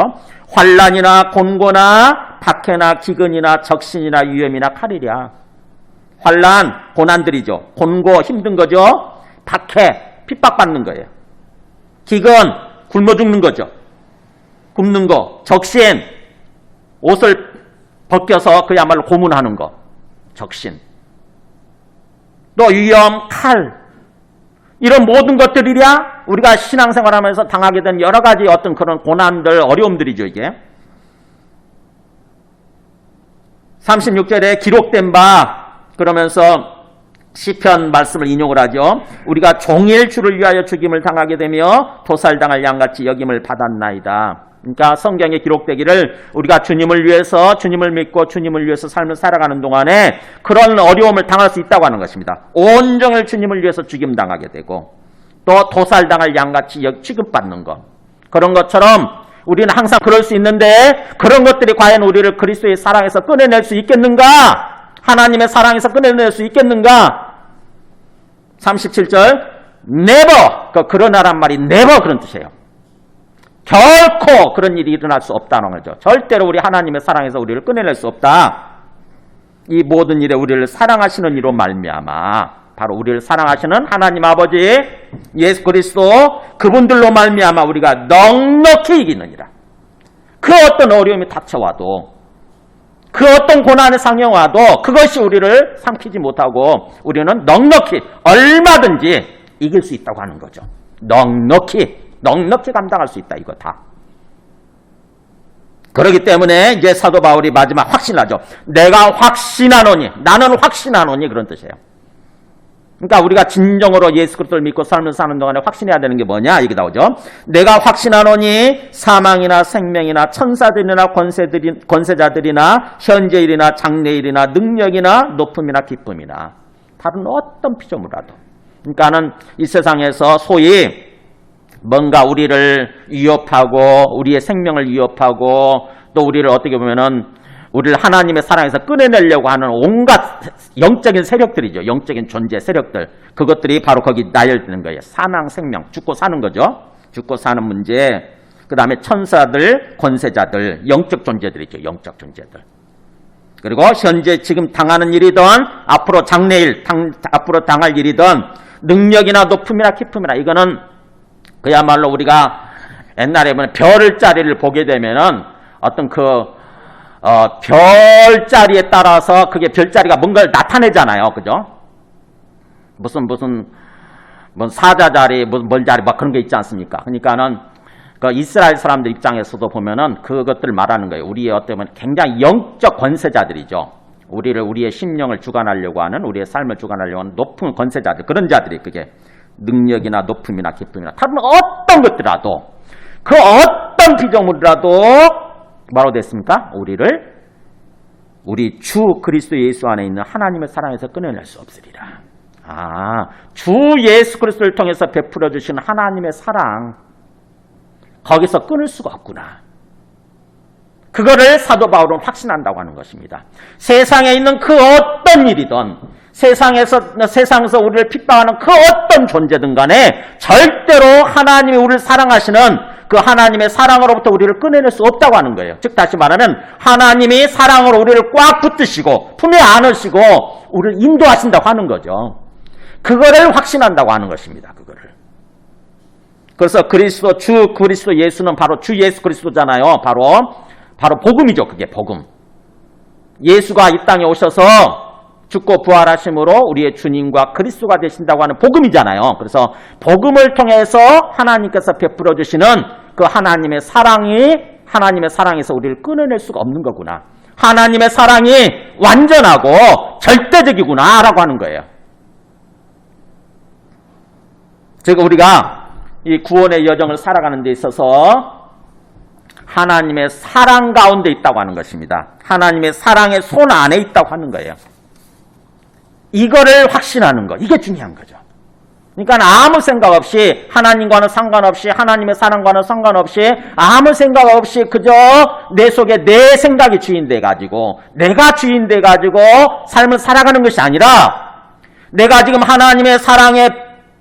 환난이나 곤고나 박해나 기근이나 적신이나 위험이나 칼이랴. 환난, 고난들이죠. 곤고, 힘든 거죠. 박해, 핍박받는 거예요. 기근, 굶어 죽는 거죠. 굶는 거. 적신, 옷을 벗겨서 그야말로 고문하는 거. 적신. 또 위험, 칼. 이런 모든 것들이랴 우리가 신앙생활하면서 당하게 된 여러 가지 어떤 그런 고난들, 어려움들이죠, 이게. 36절에 기록된 바, 그러면서 시편 말씀을 인용을 하죠. 우리가 종일 주를 위하여 죽임을 당하게 되며 도살당할 양같이 여김을 받았나이다. 그러니까 성경에 기록되기를 우리가 주님을 위해서, 주님을 믿고 주님을 위해서 삶을 살아가는 동안에 그런 어려움을 당할 수 있다고 하는 것입니다. 온종일 주님을 위해서 죽임당하게 되고 또 도살당할 양같이 취급받는 것. 그런 것처럼 우리는 항상 그럴 수 있는데 그런 것들이 과연 우리를 그리스도의 사랑에서 꺼내낼 수 있겠는가? 하나님의 사랑에서 꺼내낼 수 있겠는가? 37절 never, 그러나란 말이 never 그런 뜻이에요. 결코 그런 일이 일어날 수 없다는 거죠. 절대로 우리 하나님의 사랑에서 우리를 꺼내낼 수 없다. 이 모든 일에 우리를 사랑하시는 이로 말미암아 바로 우리를 사랑하시는 하나님 아버지 예수 그리스도 그분들로 말미암아 우리가 넉넉히 이기느니라. 그 어떤 어려움이 닥쳐와도 그 어떤 고난의 상영와도 그것이 우리를 삼키지 못하고 우리는 넉넉히 얼마든지 이길 수 있다고 하는 거죠. 넉넉히 감당할 수 있다, 이거 다. 그렇기 때문에 이제 사도 바울이 마지막 확신하죠. 내가 확신하노니, 나는 확신하노니 그런 뜻이에요. 그러니까 우리가 진정으로 예수 그리스도를 믿고 삶을 사는 동안에 확신해야 되는 게 뭐냐? 이게 나오죠. 내가 확신하노니 사망이나 생명이나 천사들이나 권세자들이나 현재일이나 장래일이나 능력이나 높음이나 기쁨이나 다른 어떤 피조물이라도. 그러니까는 이 세상에서 소위 뭔가 우리를 위협하고 우리의 생명을 위협하고 또 우리를 어떻게 보면은 우리를 하나님의 사랑에서 꺼내내려고 하는 온갖 영적인 세력들이죠. 영적인 존재 세력들. 그것들이 바로 거기 나열되는 거예요. 사망, 생명, 죽고 사는 거죠. 죽고 사는 문제. 그 다음에 천사들, 권세자들, 영적 존재들이죠. 영적 존재들. 그리고 현재 지금 당하는 일이든 앞으로 장래일, 앞으로 당할 일이든 능력이나 높음이나 기쁨이나 이거는 그야말로 우리가 옛날에 별자리를 보게 되면은 어떤 별자리에 따라서 그게 별자리가 뭔가를 나타내잖아요. 그죠? 무슨 사자자리, 무슨 멀자리, 막 그런 게 있지 않습니까? 그러니까는 그 이스라엘 사람들 입장에서도 보면은 그것들을 말하는 거예요. 우리의 어떤 굉장히 영적 권세자들이죠. 우리의 심령을 주관하려고 하는, 우리의 삶을 주관하려고 하는 높은 권세자들, 그런 자들이 그게 능력이나 높음이나 기쁨이나 다른 어떤 것들이라도 그 어떤 피조물이라도 뭐라고 됐습니까? 우리 주 그리스도 예수 안에 있는 하나님의 사랑에서 끊어낼 수 없으리라. 주 예수 그리스도를 통해서 베풀어 주신 하나님의 사랑 거기서 끊을 수가 없구나. 그거를 사도 바울은 확신한다고 하는 것입니다. 세상에 있는 그 어떤 일이든 세상에서 우리를 핍박하는 그 어떤 존재든 간에 절대로 하나님이 우리를 사랑하시는 그 하나님의 사랑으로부터 우리를 꺼내낼 수 없다고 하는 거예요. 즉 다시 말하면 하나님이 사랑으로 우리를 꽉 붙드시고 품에 안으시고 우리를 인도하신다고 하는 거죠. 그거를 확신한다고 하는 것입니다. 그거를. 그래서 주 그리스도 예수는 바로 주 예수 그리스도잖아요. 바로 복음이죠. 그게 복음. 예수가 이 땅에 오셔서 죽고 부활하심으로 우리의 주님과 그리스도가 되신다고 하는 복음이잖아요. 그래서 복음을 통해서 하나님께서 베풀어 주시는 그 하나님의 사랑에서 우리를 끊어낼 수가 없는 거구나. 하나님의 사랑이 완전하고 절대적이구나 라고 하는 거예요. 즉 우리가 이 구원의 여정을 살아가는 데 있어서 하나님의 사랑 가운데 있다고 하는 것입니다. 하나님의 사랑의 손 안에 있다고 하는 거예요. 이거를 확신하는 거, 이게 중요한 거죠. 그러니까 아무 생각 없이 하나님과는 상관없이 하나님의 사랑과는 상관없이 아무 생각 없이 그저 내 속에 내 생각이 주인 돼가지고 내가 주인 돼가지고 삶을 살아가는 것이 아니라 내가 지금 하나님의 사랑의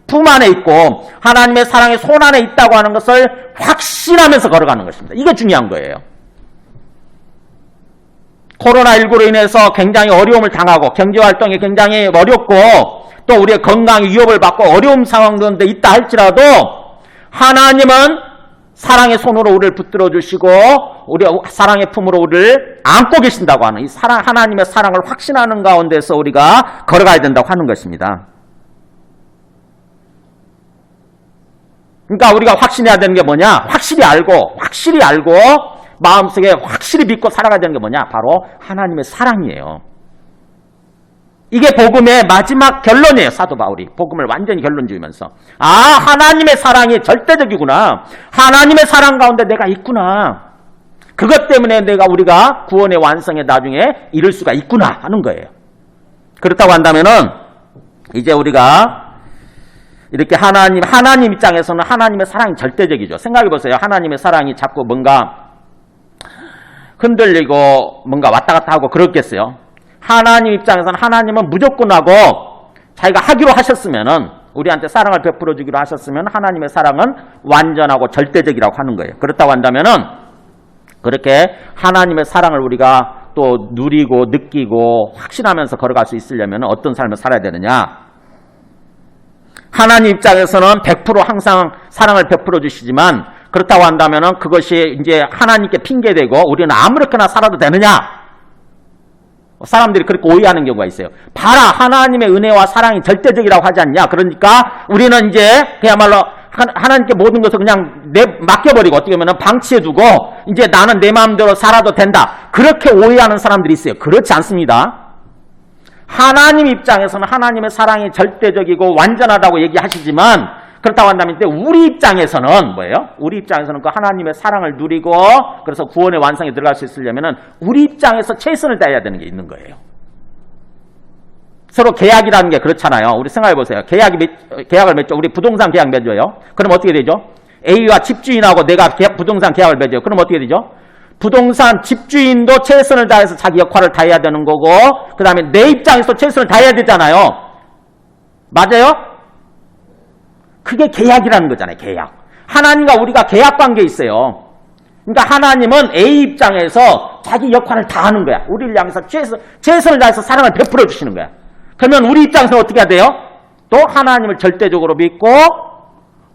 품 안에 있고 하나님의 사랑의 손 안에 있다고 하는 것을 확신하면서 걸어가는 것입니다. 이게 중요한 거예요. 코로나19로 인해서 굉장히 어려움을 당하고 경제활동이 굉장히 어렵고 또 우리의 건강이 위협을 받고 어려운 상황들도 있다 할지라도 하나님은 사랑의 손으로 우리를 붙들어 주시고 우리 사랑의 품으로 우리를 안고 계신다고 하는 이 사랑, 하나님의 사랑을 확신하는 가운데서 우리가 걸어가야 된다고 하는 것입니다. 그러니까 우리가 확신해야 되는 게 뭐냐? 확실히 알고 마음속에 확실히 믿고 살아가야 되는 게 뭐냐? 바로 하나님의 사랑이에요. 이게 복음의 마지막 결론이에요. 사도 바울이 복음을 완전히 결론 지으면서 하나님의 사랑이 절대적이구나. 하나님의 사랑 가운데 내가 있구나. 그것 때문에 우리가 구원의 완성에 나중에 이룰 수가 있구나 하는 거예요. 그렇다고 한다면은 이제 우리가 이렇게 하나님 입장에서는 하나님의 사랑이 절대적이죠. 생각해 보세요. 하나님의 사랑이 자꾸 뭔가 흔들리고 뭔가 왔다 갔다 하고 그렇겠어요. 하나님 입장에서는 하나님은 무조건하고 자기가 하기로 하셨으면은 우리한테 사랑을 베풀어 주기로 하셨으면 하나님의 사랑은 완전하고 절대적이라고 하는 거예요. 그렇다고 한다면은 그렇게 하나님의 사랑을 우리가 또 누리고 느끼고 확신하면서 걸어갈 수 있으려면 어떤 삶을 살아야 되느냐? 하나님 입장에서는 100% 항상 사랑을 베풀어 주시지만 그렇다고 한다면은 그것이 이제 하나님께 핑계대고 우리는 아무렇게나 살아도 되느냐? 사람들이 그렇게 오해하는 경우가 있어요. 봐라, 하나님의 은혜와 사랑이 절대적이라고 하지 않냐? 그러니까 우리는 이제 그야말로 하나님께 모든 것을 그냥 맡겨버리고 어떻게 보면 방치해두고 이제 나는 내 마음대로 살아도 된다. 그렇게 오해하는 사람들이 있어요. 그렇지 않습니다. 하나님 입장에서는 하나님의 사랑이 절대적이고 완전하다고 얘기하시지만 그렇다고 한다면 우리 입장에서는 뭐예요? 우리 입장에서는 그 하나님의 사랑을 누리고 그래서 구원의 완성에 들어갈 수 있으려면 우리 입장에서 최선을 다해야 되는 게 있는 거예요. 서로 계약이라는 게 그렇잖아요. 우리 생각해 보세요. 계약을 맺죠. 우리 부동산 계약 맺어요. 그럼 어떻게 되죠? A와 집주인하고 내가 부동산 계약을 맺어요. 그럼 어떻게 되죠? 부동산 집주인도 최선을 다해서 자기 역할을 다해야 되는 거고 그 다음에 내 입장에서 최선을 다해야 되잖아요. 맞아요? 그게 계약이라는 거잖아요. 계약. 하나님과 우리가 계약 관계에 있어요. 그러니까 하나님은 A 입장에서 자기 역할을 다 하는 거야. 우리를 향해서 최선을 다해서 사랑을 베풀어 주시는 거야. 그러면 우리 입장에서는 어떻게 해야 돼요? 또 하나님을 절대적으로 믿고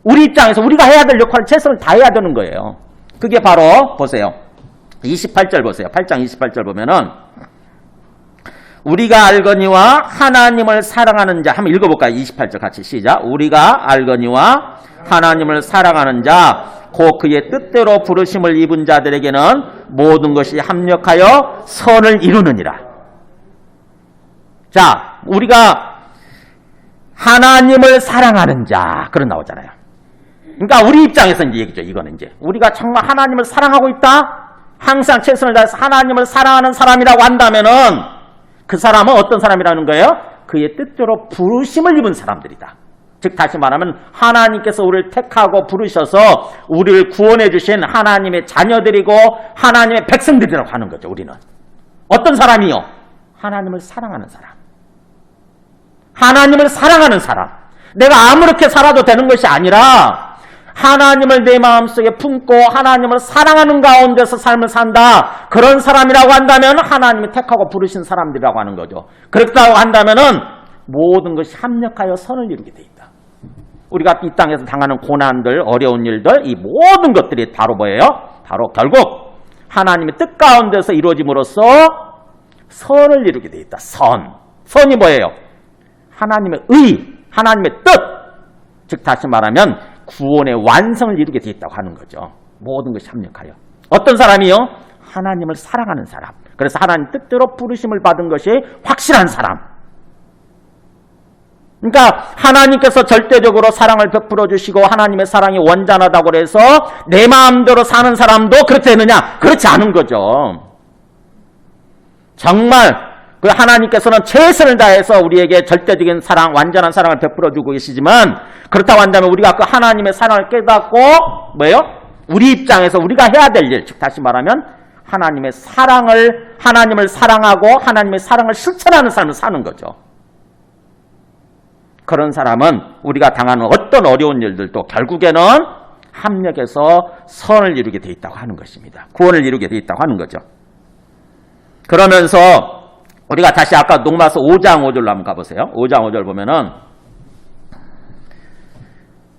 우리 입장에서 우리가 해야 될 역할을 최선을 다해야 되는 거예요. 그게 바로 보세요. 28절 보세요. 8장 28절 보면은 우리가 알거니와 하나님을 사랑하는 자 한번 읽어볼까요? 28절 같이 시작. 우리가 알거니와 하나님을 사랑하는 자 곧 그의 뜻대로 부르심을 입은 자들에게는 모든 것이 합력하여 선을 이루느니라. 자, 우리가 하나님을 사랑하는 자 그런 나오잖아요. 그러니까 우리 입장에서 이제 얘기죠. 이거는 이제 우리가 정말 하나님을 사랑하고 있다. 항상 최선을 다해서 하나님을 사랑하는 사람이라고 한다면은 그 사람은 어떤 사람이라는 거예요? 그의 뜻대로 부르심을 입은 사람들이다. 즉 다시 말하면 하나님께서 우리를 택하고 부르셔서 우리를 구원해 주신 하나님의 자녀들이고 하나님의 백성들이라고 하는 거죠. 우리는 어떤 사람이요? 하나님을 사랑하는 사람. 하나님을 사랑하는 사람. 내가 아무렇게 살아도 되는 것이 아니라 하나님을 내 마음속에 품고 하나님을 사랑하는 가운데서 삶을 산다. 그런 사람이라고 한다면 하나님이 택하고 부르신 사람들이라고 하는 거죠. 그렇다고 한다면은 모든 것이 합력하여 선을 이루게 돼 있다. 우리가 이 땅에서 당하는 고난들, 어려운 일들, 이 모든 것들이 바로 뭐예요? 바로 결국 하나님의 뜻 가운데서 이루어짐으로써 선을 이루게 돼 있다. 선이 뭐예요? 하나님의 의, 하나님의 뜻. 즉 다시 말하면 구원의 완성을 이루게 돼 있다고 하는 거죠. 모든 것이 합력하여. 어떤 사람이요? 하나님을 사랑하는 사람. 그래서 하나님 뜻대로 부르심을 받은 것이 확실한 사람. 그러니까 하나님께서 절대적으로 사랑을 베풀어 주시고 하나님의 사랑이 완전하다고 해서 내 마음대로 사는 사람도 그렇게 되느냐? 그렇지 않은 거죠. 정말 그 하나님께서는 최선을 다해서 우리에게 절대적인 사랑, 완전한 사랑을 베풀어 주고 계시지만 그렇다고 한다면 우리가 그 하나님의 사랑을 깨닫고 뭐예요? 우리 입장에서 우리가 해야 될 일, 즉 다시 말하면 하나님을 사랑하고 하나님의 사랑을 실천하는 삶을 사는 거죠. 그런 사람은 우리가 당하는 어떤 어려운 일들도 결국에는 합력해서 선을 이루게 돼 있다고 하는 것입니다. 구원을 이루게 돼 있다고 하는 거죠. 그러면서 우리가 다시 아까 로마서 5장 5절로 한번 가보세요. 5장 5절 보면은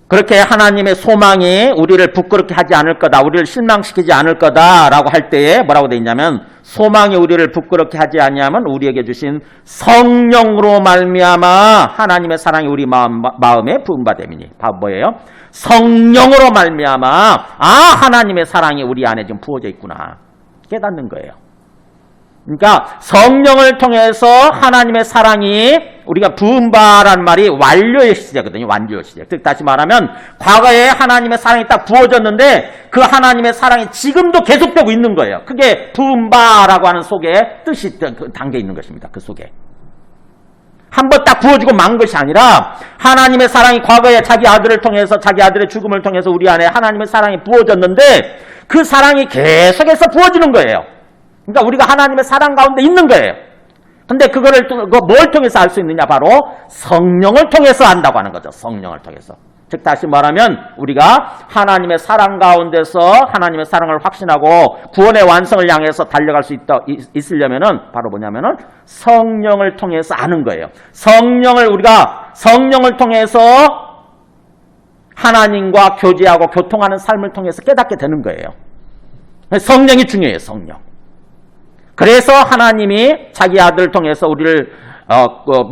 그렇게 하나님의 소망이 우리를 부끄럽게 하지 않을 거다, 우리를 실망시키지 않을 거다라고 할 때에 뭐라고 되어 있냐면 소망이 우리를 부끄럽게 하지 아니하면 우리에게 주신 성령으로 말미암아 하나님의 사랑이 우리 마음에 부음받음이니. 뭐예요? 성령으로 말미암아 하나님의 사랑이 우리 안에 지금 부어져 있구나 깨닫는 거예요. 그러니까 성령을 통해서 하나님의 사랑이 우리가 부음바라는 말이 완료의 시제거든요. 완료의 시제. 즉 다시 말하면 과거에 하나님의 사랑이 딱 부어졌는데 그 하나님의 사랑이 지금도 계속되고 있는 거예요. 그게 부음바라고 하는 속에 뜻이 담겨 있는 것입니다. 그 속에. 한번 딱 부어주고 만 것이 아니라 하나님의 사랑이 과거에 자기 아들을 통해서 자기 아들의 죽음을 통해서 우리 안에 하나님의 사랑이 부어졌는데 그 사랑이 계속해서 부어지는 거예요. 그러니까 우리가 하나님의 사랑 가운데 있는 거예요. 근데 그거를 뭘 통해서 알 수 있느냐? 바로 성령을 통해서 안다고 하는 거죠. 성령을 통해서. 즉 다시 말하면 우리가 하나님의 사랑 가운데서 하나님의 사랑을 확신하고 구원의 완성을 향해서 달려갈 수 있으려면은 바로 뭐냐면은 성령을 통해서 아는 거예요. 우리가 성령을 통해서 하나님과 교제하고 교통하는 삶을 통해서 깨닫게 되는 거예요. 성령이 중요해요. 성령. 그래서 하나님이 자기 아들을 통해서 우리를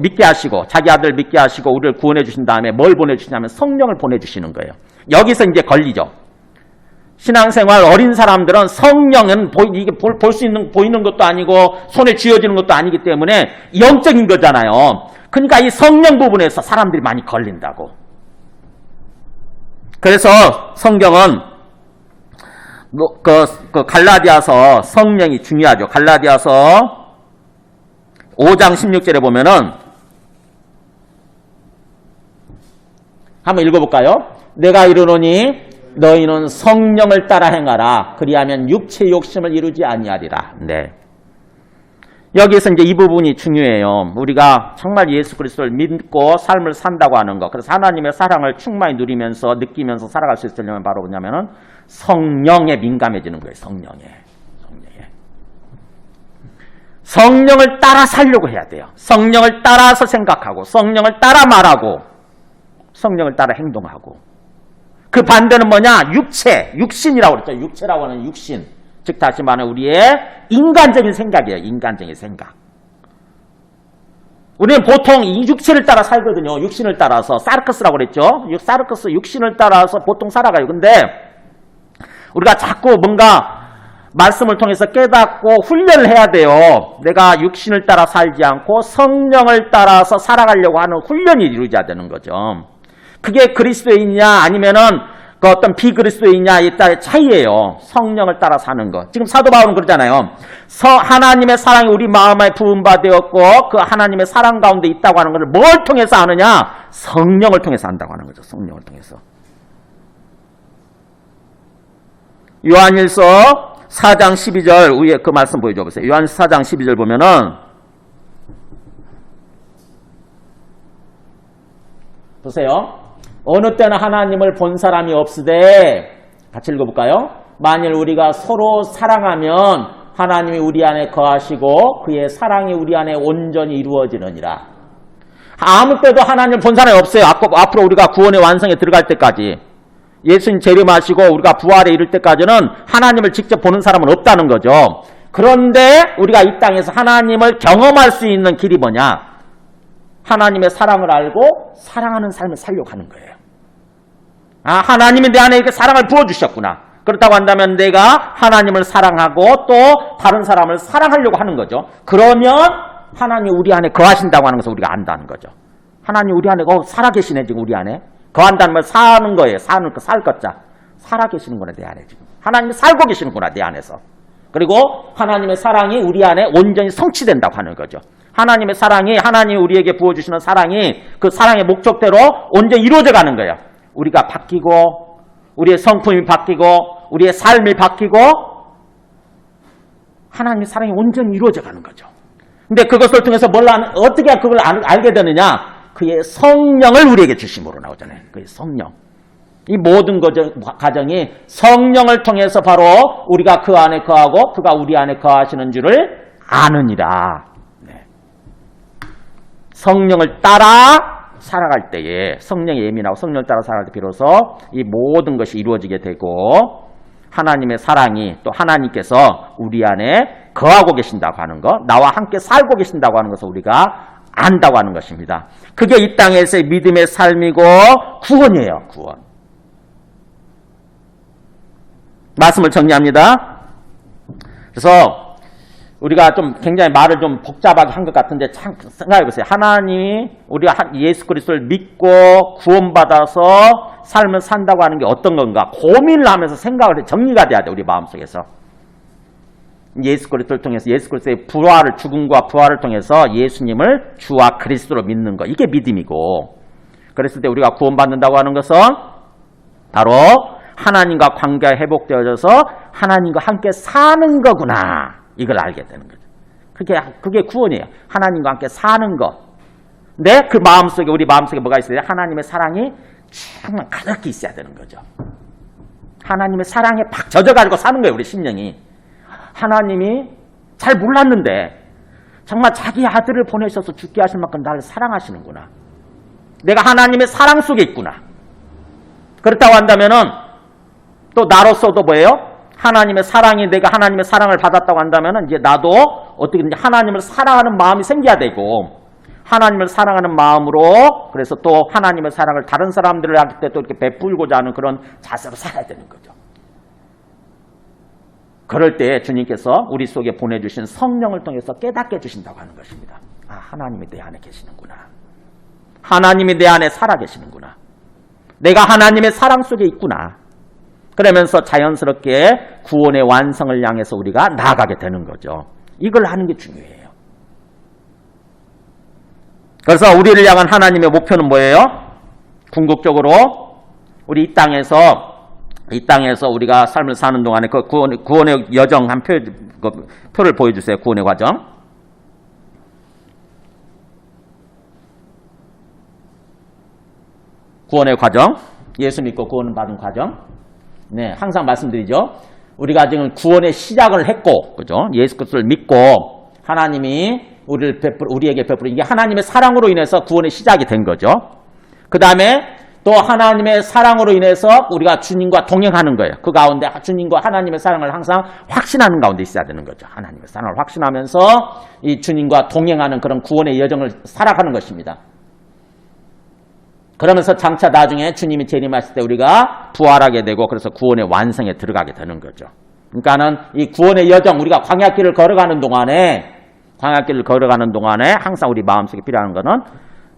믿게 하시고 자기 아들을 믿게 하시고 우리를 구원해 주신 다음에 뭘 보내주시냐면 성령을 보내주시는 거예요. 여기서 이제 걸리죠. 신앙생활 어린 사람들은 성령은 이게 볼 수 있는 보이는 것도 아니고 손에 쥐어지는 것도 아니기 때문에 영적인 거잖아요. 그러니까 이 성령 부분에서 사람들이 많이 걸린다고. 그래서 성경은 갈라디아서 성령이 중요하죠. 갈라디아서 5장 16절에 보면은 한번 읽어볼까요? 내가 이르노니 너희는 성령을 따라 행하라. 그리하면 육체의 욕심을 이루지 아니하리라. 네. 여기에서 이제 이 부분이 중요해요. 우리가 정말 예수 그리스도를 믿고 삶을 산다고 하는 것. 그래서 하나님의 사랑을 충만히 누리면서 느끼면서 살아갈 수 있으려면 바로 뭐냐면은 성령에 민감해지는 거예요. 성령을 따라 살려고 해야 돼요. 성령을 따라서 생각하고 성령을 따라 말하고 성령을 따라 행동하고. 그 반대는 뭐냐? 육신이라고 그랬죠. 육체라고 하는 육신. 즉 다시 말하면 우리의 인간적인 생각이에요. 인간적인 생각. 우리는 보통 이 육체를 따라 살거든요. 육신을 따라서. 사르커스라고 그랬죠. 사르커스 육신을 따라서 보통 살아가요. 근데 우리가 자꾸 뭔가 말씀을 통해서 깨닫고 훈련을 해야 돼요. 내가 육신을 따라 살지 않고 성령을 따라서 살아가려고 하는 훈련이 이루어져야 되는 거죠. 그게 그리스도인이냐 아니면은 그 어떤 비그리스도인이냐에 따라 차이예요. 성령을 따라 사는 것. 지금 사도 바울은 그러잖아요. 하나님의 사랑이 우리 마음에 부음받았고 그 하나님의 사랑 가운데 있다고 하는 것을 뭘 통해서 아느냐? 성령을 통해서 안다고 하는 거죠. 성령을 통해서. 요한일서 4장 12절 위에 그 말씀 보여줘 보세요. 요한일서 4장 12절 보면은 보세요. 어느 때는 하나님을 본 사람이 없으되 같이 읽어볼까요? 만일 우리가 서로 사랑하면 하나님이 우리 안에 거하시고 그의 사랑이 우리 안에 온전히 이루어지느니라. 아무 때도 하나님을 본 사람이 없어요. 앞으로 우리가 구원의 완성에 들어갈 때까지. 예수님 재림하시고 우리가 부활에 이를 때까지는 하나님을 직접 보는 사람은 없다는 거죠. 그런데 우리가 이 땅에서 하나님을 경험할 수 있는 길이 뭐냐? 하나님의 사랑을 알고 사랑하는 삶을 살려고 하는 거예요. 하나님이 내 안에 이렇게 사랑을 부어주셨구나. 그렇다고 한다면 내가 하나님을 사랑하고 또 다른 사람을 사랑하려고 하는 거죠. 그러면 하나님이 우리 안에 거하신다고 하는 것을 우리가 안다는 거죠. 하나님 우리 안에 살아계시네 지금 우리 안에. 거한다는 말 사는 거예요. 살 것자. 살아계시는구나 내 안에 지금. 하나님이 살고 계시는구나 내 안에서. 그리고 하나님의 사랑이 우리 안에 온전히 성취된다고 하는 거죠. 하나님의 사랑이, 하나님이 우리에게 부어주시는 사랑이 그 사랑의 목적대로 온전히 이루어져 가는 거예요. 우리가 바뀌고, 우리의 성품이 바뀌고, 우리의 삶이 바뀌고, 하나님의 사랑이 온전히 이루어져 가는 거죠. 근데 그것을 통해서 어떻게 그걸 알게 되느냐? 그의 성령을 우리에게 주심으로 나오잖아요. 그의 성령. 이 모든 과정이 성령을 통해서 바로 우리가 그 안에 거하고 그가 우리 안에 거하시는 줄을 아느니라. 네. 성령을 따라 살아갈 때에, 성령에 예민하고 성령을 따라 살아갈 때 비로소 이 모든 것이 이루어지게 되고, 하나님의 사랑이, 또 하나님께서 우리 안에 거하고 계신다고 하는 것, 나와 함께 살고 계신다고 하는 것을 우리가 안다고 하는 것입니다. 그게 이 땅에서의 믿음의 삶이고 구원이에요. 구원. 말씀을 정리합니다. 그래서 우리가 좀 굉장히 말을 좀 복잡하게 한 것 같은데 참 생각해 보세요. 하나님이 우리가 예수 그리스도를 믿고 구원받아서 삶을 산다고 하는 게 어떤 건가 고민을 하면서 생각을 해 정리가 돼야 돼. 우리 마음속에서. 예수 그리스도를 통해서 예수 그리스도의 부활을, 죽음과 부활을 통해서 예수님을 주와 그리스도로 믿는 것, 이게 믿음이고, 그랬을 때 우리가 구원받는다고 하는 것은 바로 하나님과 관계가 회복되어져서 하나님과 함께 사는 거구나, 이걸 알게 되는 거죠. 그게 구원이에요. 하나님과 함께 사는 것. 근데 그 마음속에, 우리 마음속에 뭐가 있어야 돼요? 하나님의 사랑이 정말 가득히 있어야 되는 거죠. 하나님의 사랑에 팍 젖어가지고 사는 거예요, 우리 심령이. 하나님이 잘 몰랐는데 정말 자기 아들을 보내셔서 죽게 하실 만큼 나를 사랑하시는구나. 내가 하나님의 사랑 속에 있구나. 그렇다고 한다면은 또 나로서도 뭐예요? 하나님의 사랑이, 내가 하나님의 사랑을 받았다고 한다면은 이제 나도 어떻게 하나님을 사랑하는 마음이 생겨야 되고, 하나님을 사랑하는 마음으로, 그래서 또 하나님의 사랑을 다른 사람들을 할 때 또 이렇게 베풀고자 하는 그런 자세로 살아야 되는 거죠. 그럴 때 주님께서 우리 속에 보내주신 성령을 통해서 깨닫게 해주신다고 하는 것입니다. 아, 하나님이 내 안에 계시는구나. 하나님이 내 안에 살아계시는구나. 내가 하나님의 사랑 속에 있구나. 그러면서 자연스럽게 구원의 완성을 향해서 우리가 나아가게 되는 거죠. 이걸 하는 게 중요해요. 그래서 우리를 향한 하나님의 목표는 뭐예요? 궁극적으로 우리 이 땅에서 우리가 삶을 사는 동안에 그 구원의 여정 한 표를 보여주세요. 구원의 과정. 구원의 과정. 예수 믿고 구원 받은 과정. 네, 항상 말씀드리죠. 우리가 지금 구원의 시작을 했고, 그죠? 예수 그리스도를 믿고 하나님이 우리에게 베풀어, 이게 하나님의 사랑으로 인해서 구원의 시작이 된 거죠. 그 다음에 또 하나님의 사랑으로 인해서 우리가 주님과 동행하는 거예요. 그 가운데 주님과 하나님의 사랑을 항상 확신하는 가운데 있어야 되는 거죠. 하나님의 사랑을 확신하면서 이 주님과 동행하는 그런 구원의 여정을 살아가는 것입니다. 그러면서 장차 나중에 주님이 재림하실 때 우리가 부활하게 되고, 그래서 구원의 완성에 들어가게 되는 거죠. 그러니까는 이 구원의 여정, 우리가 광야길을 걸어가는 동안에 항상 우리 마음속에 필요한 거는,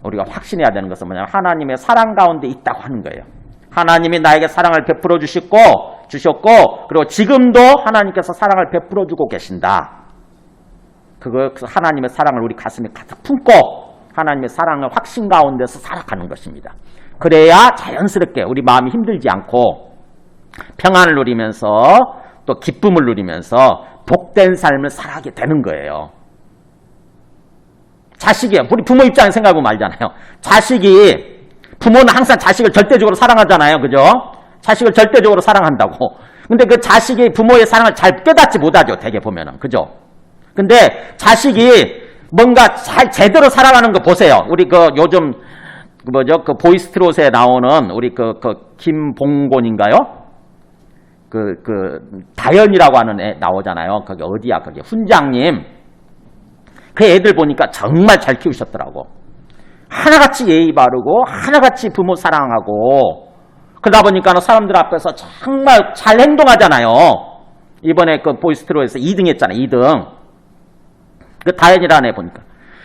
우리가 확신해야 되는 것은 뭐냐면 하나님의 사랑 가운데 있다고 하는 거예요. 하나님이 나에게 사랑을 베풀어 주셨고, 그리고 지금도 하나님께서 사랑을 베풀어 주고 계신다. 그 하나님의 사랑을 우리 가슴에 가득 품고 하나님의 사랑을 확신 가운데서 살아가는 것입니다. 그래야 자연스럽게 우리 마음이 힘들지 않고 평안을 누리면서 또 기쁨을 누리면서 복된 삶을 살아가게 되는 거예요. 우리 부모 입장에 생각해보면 알잖아요. 부모는 항상 자식을 절대적으로 사랑하잖아요. 그죠? 자식을 절대적으로 사랑한다고. 근데 그 자식이 부모의 사랑을 잘 깨닫지 못하죠. 대개 보면은. 그죠? 근데 자식이 뭔가 제대로 살아가는 거 보세요. 우리 요즘, 보이스트롯에 나오는 우리 김봉곤인가요? 다현이라고 하는 애 나오잖아요. 거기 어디야? 거기 훈장님. 그 애들 보니까 정말 잘 키우셨더라고. 하나같이 예의 바르고 하나같이 부모 사랑하고, 그러다 보니까 사람들 앞에서 정말 잘 행동하잖아요. 이번에 보이스트롯에서 2등 했잖아요. 2등. 그 다현이라는 애 보니까.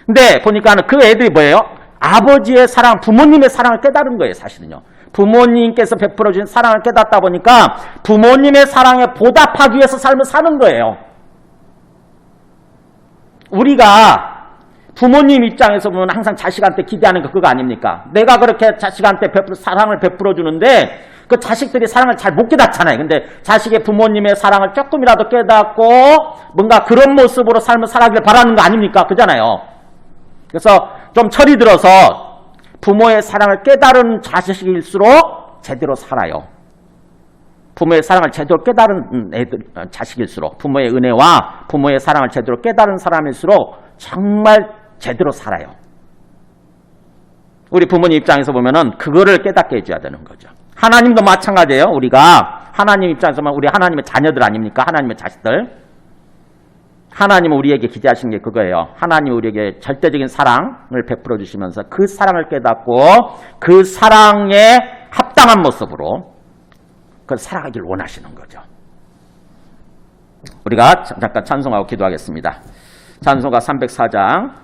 근데 보니까 그 애들이 뭐예요? 아버지의 사랑, 부모님의 사랑을 깨달은 거예요. 사실은요. 부모님께서 베풀어 주신 사랑을 깨닫다 보니까 부모님의 사랑에 보답하기 위해서 삶을 사는 거예요. 우리가 부모님 입장에서 보면 항상 자식한테 기대하는 거 그거 아닙니까? 내가 그렇게 자식한테 사랑을 베풀어 주는데 그 자식들이 사랑을 잘 못 깨닫잖아요. 근데 자식의 부모님의 사랑을 조금이라도 깨닫고 뭔가 그런 모습으로 삶을 살아가길 바라는 거 아닙니까? 그잖아요. 그래서 좀 철이 들어서 부모의 사랑을 깨달은 자식일수록 제대로 살아요. 부모의 사랑을 제대로 깨달은 자식일수록 부모의 은혜와 부모의 사랑을 제대로 깨달은 사람일수록 정말 제대로 살아요. 우리 부모님 입장에서 보면은 그거를 깨닫게 해줘야 되는 거죠. 하나님도 마찬가지예요. 우리가 하나님 입장에서 보면 우리 하나님의 자녀들 아닙니까? 하나님의 자식들. 하나님은 우리에게 기대하신 게 그거예요. 하나님은 우리에게 절대적인 사랑을 베풀어 주시면서 그 사랑을 깨닫고 그 사랑에 합당한 모습으로 그걸 살아가길 원하시는 거죠. 우리가 잠깐 찬송하고 기도하겠습니다. 찬송가 304장